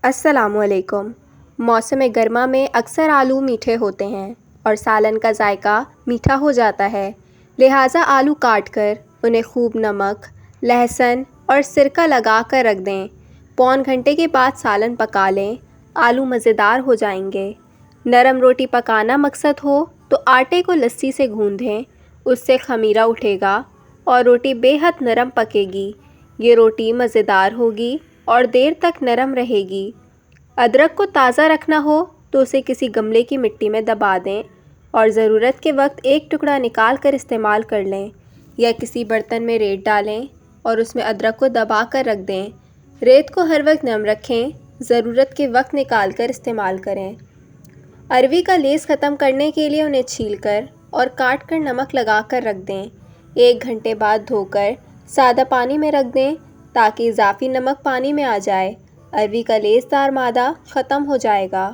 अस्सलामुअलैकुम। मौसम गर्मा में अक्सर आलू मीठे होते हैं और सालन का जायका मीठा हो जाता है। लिहाजा आलू काट कर उन्हें खूब नमक, लहसुन और सिरका लगा कर रख दें। पौन घंटे के बाद सालन पका लें। आलू मज़ेदार हो जाएंगे। नरम रोटी पकाना मकसद हो तो आटे को लस्सी से गूंदें, उससे खमीरा उठेगा और रोटी बेहद नरम पकेगी। ये रोटी मज़ेदार होगी और देर तक नरम रहेगी। अदरक को ताज़ा रखना हो तो उसे किसी गमले की मिट्टी में दबा दें और ज़रूरत के वक्त एक टुकड़ा निकाल कर इस्तेमाल कर लें, या किसी बर्तन में रेत डालें और उसमें अदरक को दबा कर रख दें। रेत को हर वक्त नम रखें, ज़रूरत के वक्त निकाल कर इस्तेमाल करें। अरवी का लेस ख़त्म करने के लिए उन्हें छीलकर और काट कर नमक लगा कर रख दें। 1 घंटे बाद धोकर सादा पानी में रख दें ताकि इजाफी नमक पानी में आ जाए। अरवी का लेसदार मादा ख़त्म हो जाएगा।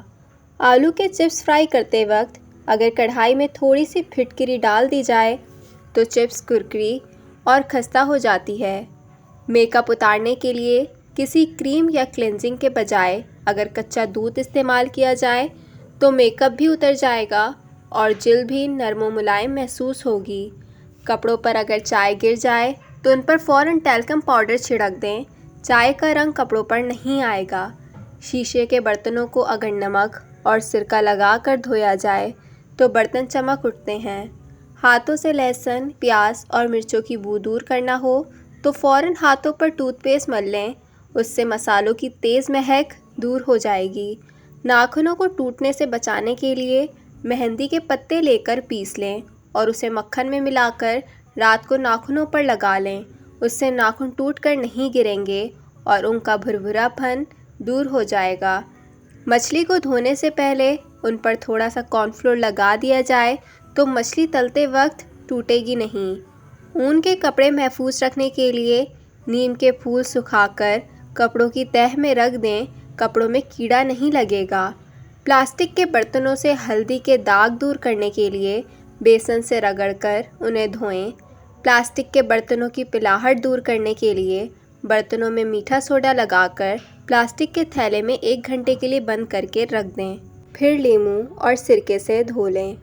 आलू के चिप्स फ्राई करते वक्त अगर कढ़ाई में थोड़ी सी फिटकिरी डाल दी जाए तो चिप्स कुरकुरी और खस्ता हो जाती है। मेकअप उतारने के लिए किसी क्रीम या क्लेंजिंग के बजाय अगर कच्चा दूध इस्तेमाल किया जाए तो मेकअप भी उतर जाएगा और जिल्द भी नरम मुलायम महसूस होगी। कपड़ों पर अगर चाय गिर जाए तो उन पर फ़ौरन टैल्कम पाउडर छिड़क दें। चाय का रंग कपड़ों पर नहीं आएगा। शीशे के बर्तनों को अगर नमक और सिरका लगा कर धोया जाए तो बर्तन चमक उठते हैं। हाथों से लहसुन, प्याज और मिर्चों की बू दूर करना हो तो फ़ौरन हाथों पर टूथपेस्ट मल लें, उससे मसालों की तेज़ महक दूर हो जाएगी। नाखूनों को टूटने से बचाने के लिए मेहंदी के पत्ते लेकर पीस लें और उसे मक्खन में मिलाकर रात को नाखूनों पर लगा लें, उससे नाखून टूटकर नहीं गिरेंगे और उनका भुरभुरापन दूर हो जाएगा। मछली को धोने से पहले उन पर थोड़ा सा कॉर्नफ्लोर लगा दिया जाए तो मछली तलते वक्त टूटेगी नहीं। ऊन के कपड़े महफूज रखने के लिए नीम के फूल सुखाकर कपड़ों की तह में रख दें, कपड़ों में कीड़ा नहीं लगेगा। प्लास्टिक के बर्तनों से हल्दी के दाग दूर करने के लिए बेसन से रगड़कर उन्हें धोएं। प्लास्टिक के बर्तनों की पिलाहट दूर करने के लिए बर्तनों में मीठा सोडा लगाकर प्लास्टिक के थैले में 1 घंटे के लिए बंद करके रख दें, फिर लीमू और सिरके से धो लें।